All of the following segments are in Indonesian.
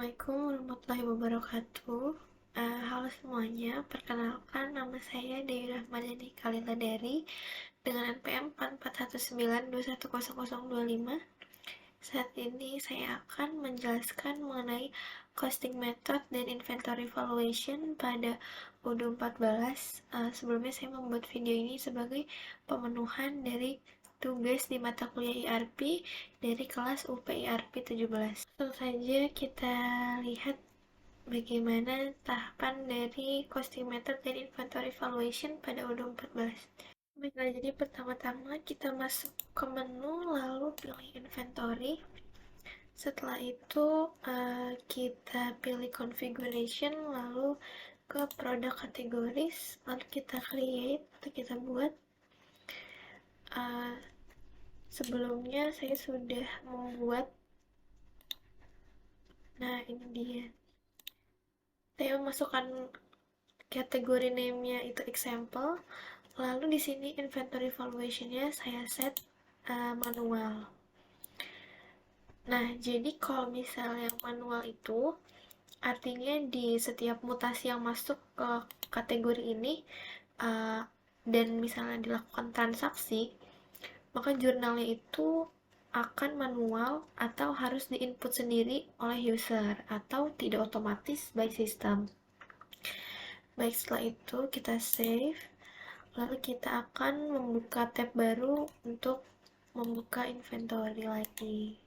Assalamualaikum warahmatullahi wabarakatuh. Halo semuanya, perkenalkan nama saya Dewi Rahmadani Kaliladari dengan NPM 4419210025. Saat ini saya akan menjelaskan mengenai costing method dan inventory valuation pada UDU 14. Sebelumnya saya membuat video ini sebagai pemenuhan dari tugas di mata kuliah IRP dari kelas UP IRP 17. Langsung saja kita lihat bagaimana tahapan dari costing method dan inventory valuation pada UDU 14. Baiklah, jadi pertama-tama kita masuk ke menu lalu pilih inventory. Setelah itu kita pilih configuration lalu ke product categories, lalu kita create atau kita buat. uh, Sebelumnya saya sudah membuat. Nah, ini dia. Saya memasukkan kategori name-nya itu example. Lalu di sini inventory valuation-nya saya set manual. Nah, jadi kalau misalnya manual itu artinya di setiap mutasi yang masuk ke kategori ini uh, dan misalnya dilakukan transaksi, maka jurnalnya itu akan manual atau harus diinput sendiri oleh user atau tidak otomatis by system. Baik, setelah itu kita save, lalu kita akan membuka tab baru untuk membuka inventory lagi.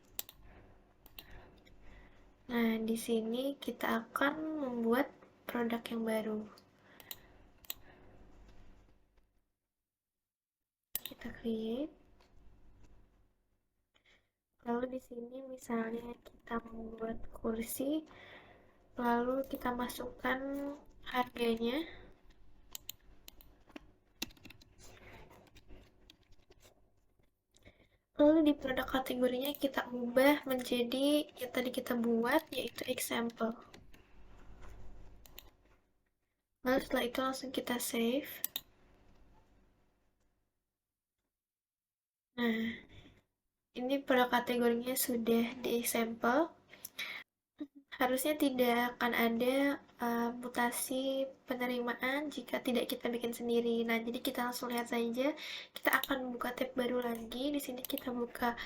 Nah, di sini kita akan membuat produk yang baru. Kita create. Lalu di sini misalnya kita membuat kursi, lalu kita masukkan harganya. Lalu di produk kategorinya kita ubah menjadi yang tadi kita buat, yaitu example. Lalu setelah itu langsung kita save. Nah, ini produk kategorinya sudah di example. Harusnya tidak akan ada mutasi penerimaan jika tidak kita bikin sendiri. Nah, jadi kita langsung lihat saja. Kita akan buka tab baru lagi. Di sini kita buka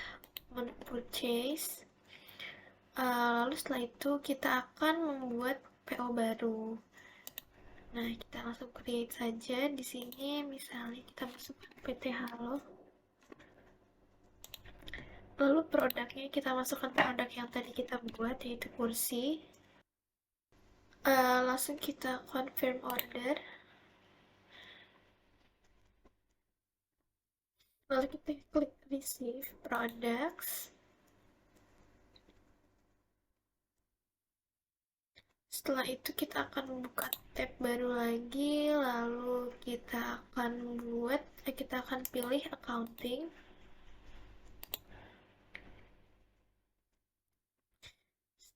menu purchase. Lalu setelah itu kita akan membuat PO baru. Nah, kita langsung create saja. Di sini misalnya kita masukkan PT Halo. Lalu produknya kita masukkan produk yang tadi kita buat, yaitu kursi. Langsung kita confirm order. Lalu kita klik receive products. Setelah itu kita akan membuka tab baru lagi, lalu kita akan pilih accounting.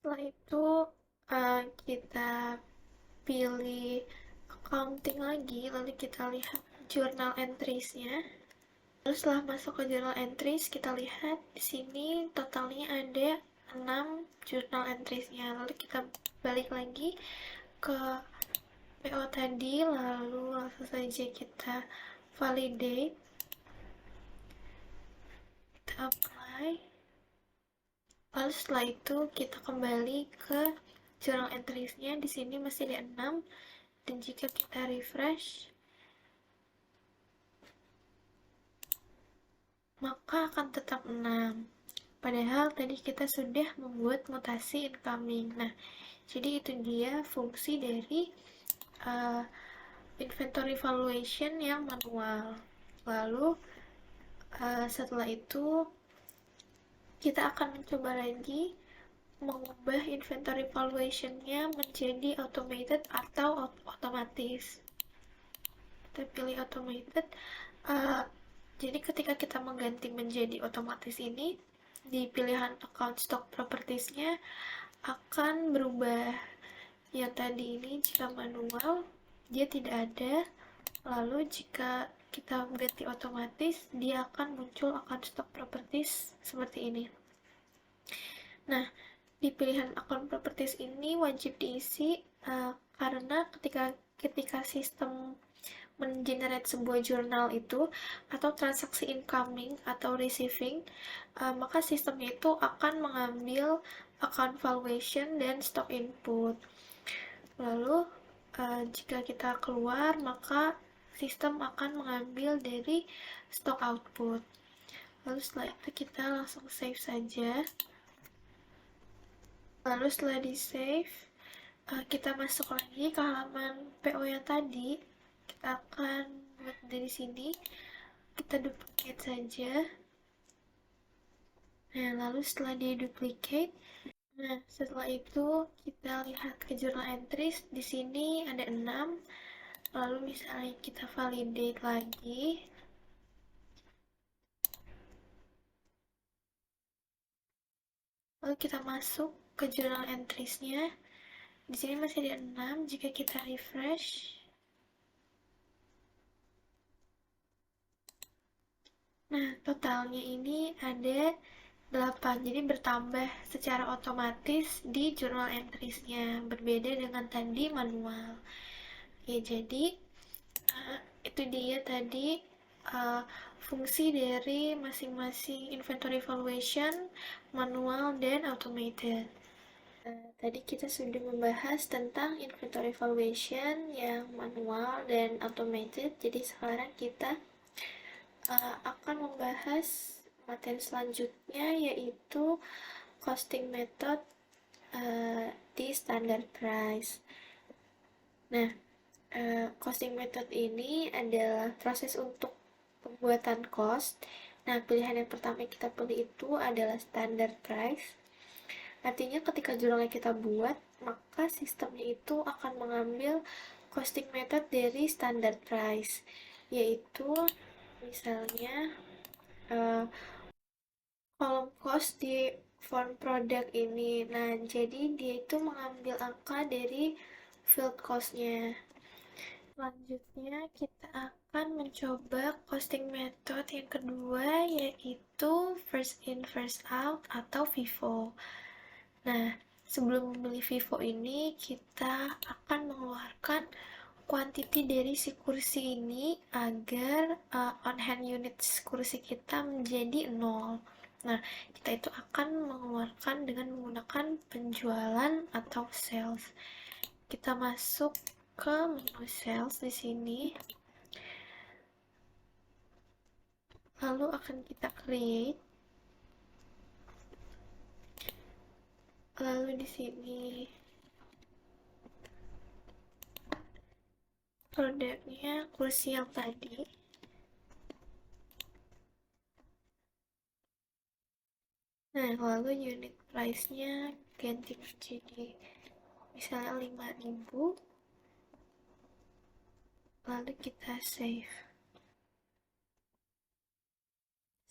Setelah itu kita pilih accounting lagi, lalu kita lihat journal entries-nya. Lalu setelah masuk ke journal entries, kita lihat di sini totalnya ada 6 journal entries-nya. Lalu kita balik lagi ke PO tadi, lalu langsung saja kita validate, kita apply. Lalu setelah itu kita kembali ke journal entries-nya. Di sini masih ada 6, dan jika kita refresh, maka akan tetap 6. Padahal tadi kita sudah membuat mutasi incoming. Nah, jadi itu dia fungsi dari uh, inventory valuation yang manual. Lalu setelah itu kita akan mencoba lagi mengubah inventory valuation-nya menjadi automated atau otomatis. Kita pilih automated. Jadi ketika kita mengganti menjadi otomatis ini, di pilihan account stock properties-nya akan berubah. Yang tadi ini jika manual, dia tidak ada. Lalu jika kita ganti otomatis, dia akan muncul account stock properties seperti ini. Nah, di pilihan akun properties ini wajib diisi karena ketika sistem mengenerate sebuah jurnal itu atau transaksi incoming atau receiving, maka sistemnya itu akan mengambil account valuation dan stock input. Lalu jika kita keluar, maka sistem akan mengambil dari stock output. Lalu setelah itu kita langsung save saja. Lalu setelah di save, kita masuk lagi ke halaman PO yang tadi. Kita akan buat dari sini, kita duplicate saja. Nah, lalu setelah di duplicate, nah setelah itu kita lihat ke journal entries. Di sini ada 6. Lalu misalnya kita validate lagi. Lalu kita masuk ke journal entries-nya. Di sini masih ada 6. Jika kita refresh, nah totalnya ini ada 8. Jadi bertambah secara otomatis di journal entries-nya. Berbeda dengan tadi manual. Ya, jadi itu dia tadi uh, fungsi dari masing-masing inventory valuation, manual, dan automated. Tadi kita sudah membahas tentang inventory valuation yang manual dan automated. Jadi sekarang kita akan membahas materi selanjutnya, yaitu costing method di standard price. Nah, costing method ini adalah proses untuk pembuatan cost. Nah, pilihan yang pertama yang kita pilih itu adalah standard price. Artinya ketika jurnalnya kita buat, maka sistemnya itu akan mengambil costing method dari standard price, yaitu misalnya uh, kolom cost di form product ini. Nah, jadi dia itu mengambil angka dari field cost-nya. Selanjutnya, kita akan mencoba costing method yang kedua, yaitu first in, first out atau FIFO. Nah, sebelum memilih FIFO ini, kita akan mengeluarkan quantity dari si kursi ini agar on hand unit kursi kita menjadi 0. Nah, kita itu akan mengeluarkan dengan menggunakan penjualan atau sales. Kita masuk ke menu sales di sini. Lalu akan kita create. Lalu di sini produknya kursi yang tadi. Nah, lalu unit price-nya ganti menjadi misalnya 5.000. Lalu kita save.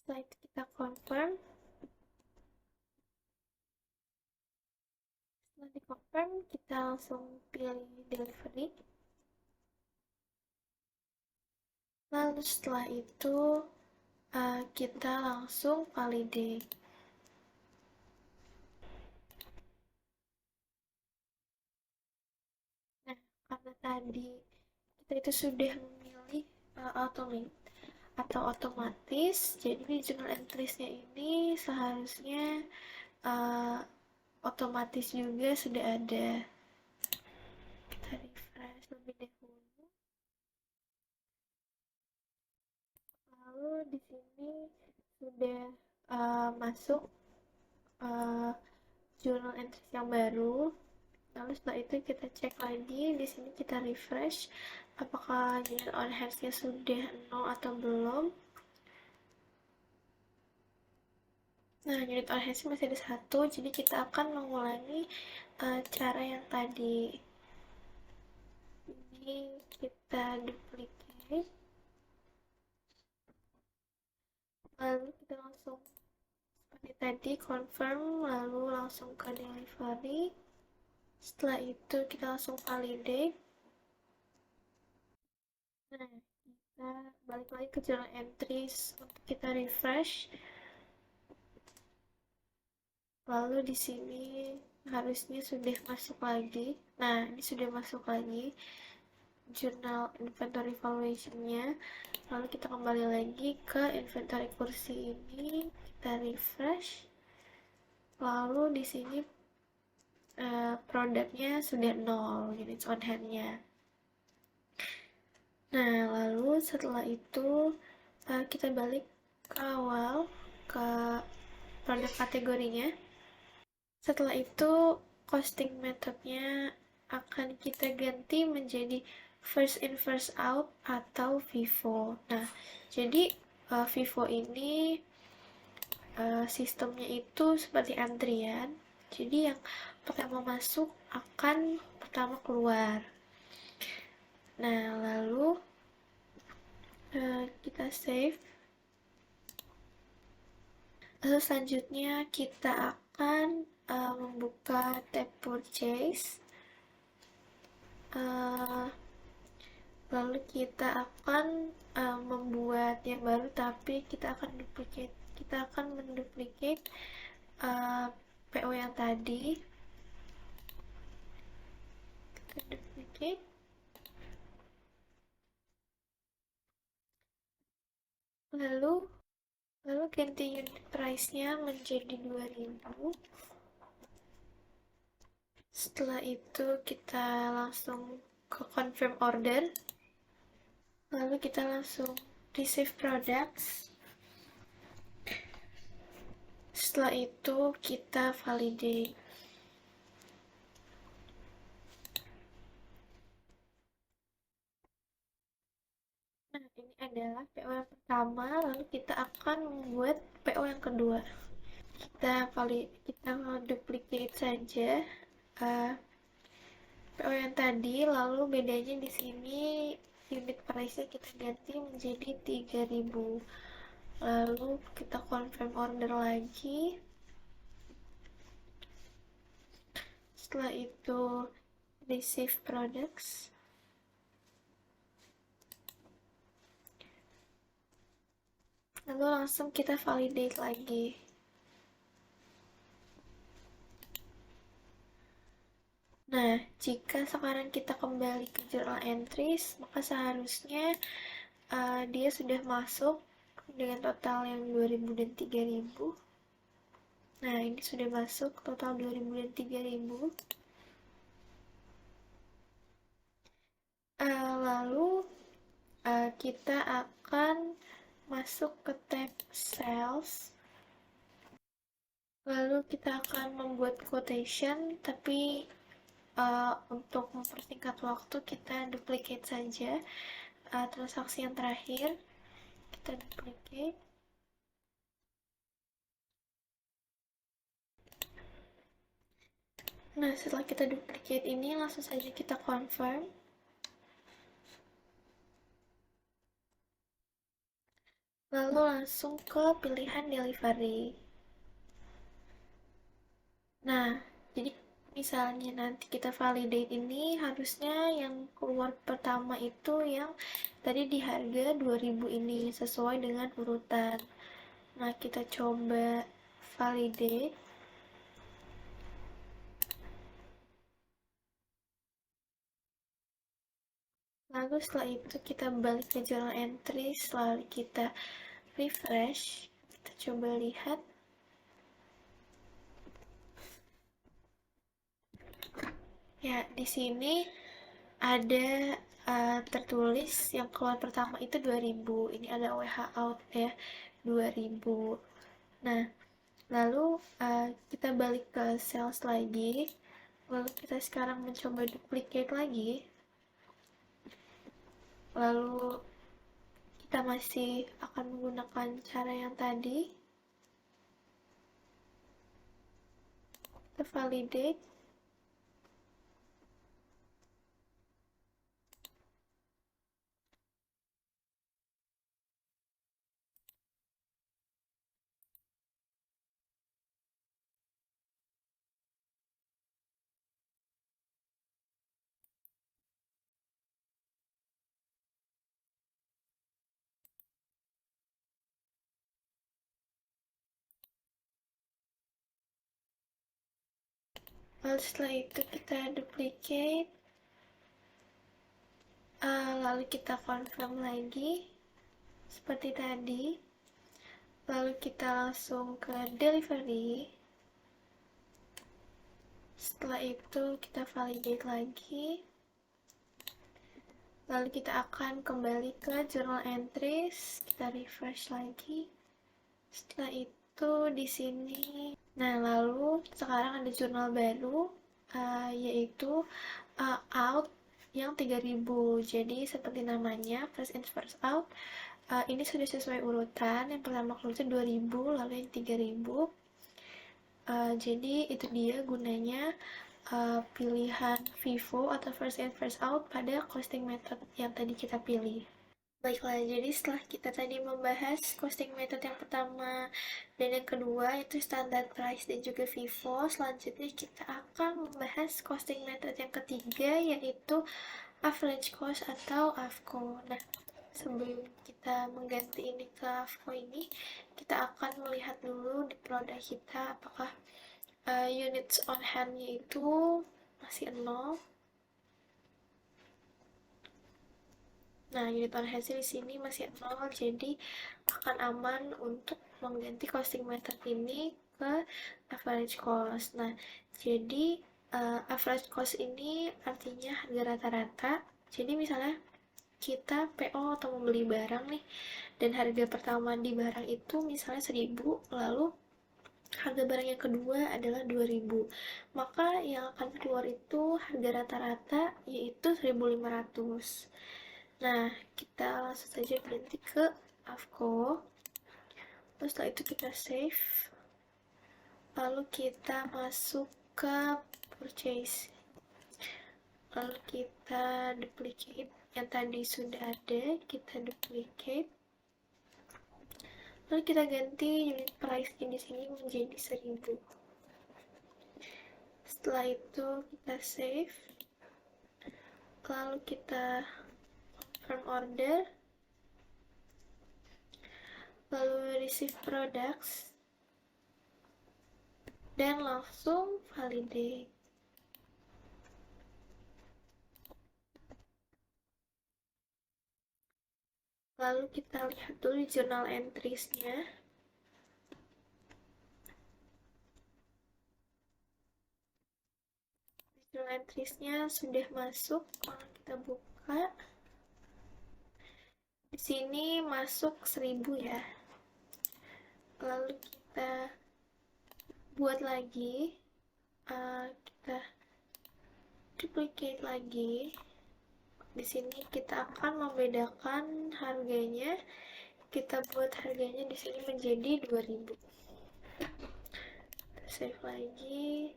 Setelah itu kita confirm. Setelah di confirm, kita langsung pilih delivery. Lalu setelah itu kita langsung validate. Nah, karena tadi kita itu sudah memilih automate atau otomatis, jadi di journal entries-nya ini seharusnya uh, otomatis juga sudah ada. Kita refresh lebih dahulu. Lalu di sini sudah masuk uh, journal entries yang baru. Lalu setelah itu kita cek lagi, di sini kita refresh apakah unit on hands-nya sudah 0 atau belum. Nah, unit on hands masih ada 1, jadi kita akan mengulangi cara yang tadi. Ini kita duplicate, lalu kita langsung seperti tadi confirm, lalu langsung ke delivery. Setelah itu kita langsung validate. Nah, kita balik lagi ke journal entries untuk kita refresh. Lalu di sini harusnya sudah masuk lagi. Nah, ini sudah masuk lagi jurnal inventory valuation-nya. Lalu kita kembali lagi ke inventory kursi ini, kita refresh. Lalu di sini produknya sudah nol, units on hand-nya. Nah, lalu setelah itu kita balik ke awal, ke produk kategorinya. Setelah itu, costing methodnya akan kita ganti menjadi first in first out atau FIFO. Nah, jadi FIFO ini sistemnya itu seperti antrian. Jadi yang pertama masuk akan pertama keluar. Nah, lalu kita save. Lalu selanjutnya kita akan membuka tab purchase. Uh, Lalu kita akan membuat yang baru, tapi kita akan menduplicate PO yang tadi. Kita duplicate. Lalu ganti unit price-nya menjadi 2000. Setelah itu kita langsung ke confirm order. Lalu kita langsung receive products. Setelah itu kita validate. Nah, ini adalah PO yang pertama, lalu kita akan membuat PO yang kedua. Kita duplicate saja PO yang tadi, lalu bedanya di sini unit price-nya kita ganti menjadi 3000. Lalu kita confirm order lagi. Setelah itu receive products. Lalu langsung kita validate lagi. Nah, jika sekarang kita kembali ke journal entries, maka seharusnya dia sudah masuk dengan total yang 2000 dan 3000. Nah, ini sudah masuk total 2000 dan 3000. Lalu kita akan masuk ke tab sales. Lalu kita akan membuat quotation, tapi untuk mempersingkat waktu kita duplicate saja transaksi yang terakhir. Kita duplicate. Nah, setelah kita duplicate ini, langsung saja kita confirm. Lalu langsung ke pilihan delivery. Nah, jadi misalnya nanti kita validate ini, harusnya yang keluar pertama itu yang tadi di harga 2000 ini, sesuai dengan urutan. Nah, kita coba validate. Lalu setelah itu kita balik ke journal entry, lalu kita refresh. Kita coba lihat. Ya, di sini ada tertulis yang keluar pertama itu 2000. Ini ada WH out ya, 2000. Nah, lalu kita balik ke sales lagi. Lalu kita sekarang mencoba duplicate lagi. Lalu kita masih akan menggunakan cara yang tadi. Kita validate. Lalu setelah itu kita duplicate, lalu kita confirm lagi seperti tadi, lalu kita langsung ke delivery. Setelah itu kita validate lagi, lalu kita akan kembali ke journal entries, kita refresh lagi. Setelah itu di sini, nah lalu sekarang ada jurnal baru, yaitu out yang 3000. Jadi seperti namanya, first in first out. Ini sudah sesuai urutan. Yang pertama keluar itu 2000, lalu yang 3000. Jadi itu dia gunanya pilihan Vivo atau first in first out pada costing method yang tadi kita pilih. Baiklah, jadi setelah kita tadi membahas costing method yang pertama dan yang kedua itu standard price dan juga Vivo, selanjutnya kita akan membahas costing method yang ketiga yaitu average cost atau AFCO. Nah, sebelum kita mengganti ini ke AFCO ini, kita akan melihat dulu di produk kita apakah units on hand-nya itu masih 0. Nah, unit on hand di sini masih 0, jadi akan aman untuk mengganti costing method ini ke average cost. Nah, jadi average cost ini artinya harga rata-rata. Jadi misalnya kita PO atau membeli barang nih, dan harga pertama di barang itu misalnya 1000, lalu harga barang yang kedua adalah 2000, maka yang akan keluar itu harga rata-rata yaitu 1500. Nah, kita langsung saja ganti ke AFCO. Terus setelah itu kita save, lalu kita masuk ke purchase, lalu kita duplicate yang tadi sudah ada, kita duplicate, lalu kita ganti unit price di sini menjadi 1000. Setelah itu kita save, lalu kita confirm order, lalu receive products, dan langsung validate. Lalu kita lihat dulu di journal entries-nya. Journal entries-nya sudah masuk, kalau kita buka. Di sini masuk 1000 ya. Lalu kita buat lagi, kita duplicate lagi. Di sini kita akan membedakan harganya. Kita buat harganya di sini menjadi 2000. Kita save lagi.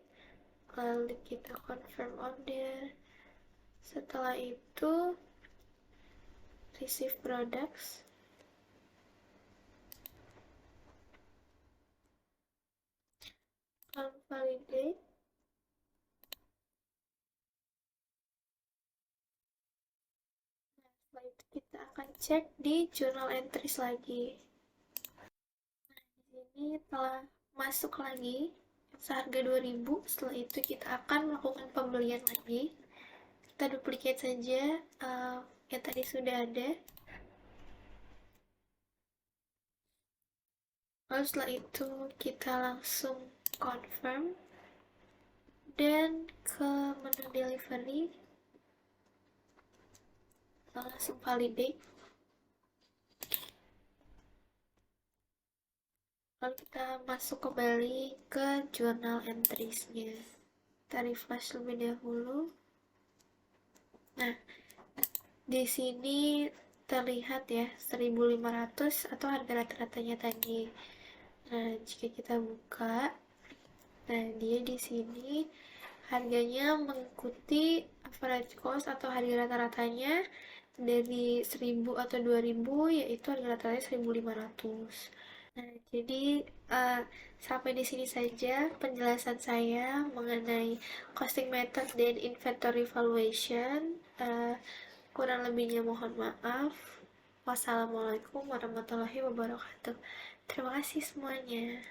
Lalu kita confirm order. Setelah itu receive products, validate. Nah, setelah itu kita akan cek di journal entries lagi. Nah, di sini telah masuk lagi seharga 2000. Setelah itu kita akan melakukan pembelian lagi. Kita duplicate saja yang tadi sudah ada. Lalu setelah itu kita langsung confirm dan ke menu delivery, langsung validate. Lalu kita masuk kembali ke journal entries-nya. Kita refresh lebih dahulu. Nah, di sini terlihat ya 1500 atau harga rata-ratanya tadi. Nah, jika kita buka, nah dia di sini harganya mengikuti average cost atau harga rata-ratanya dari 1000 atau 2000, yaitu harga rata-ratanya 1500. Nah, jadi sampai di sini saja penjelasan saya mengenai costing method dan inventory valuation. Kurang lebihnya mohon maaf. Wassalamualaikum warahmatullahi wabarakatuh. Terima kasih semuanya.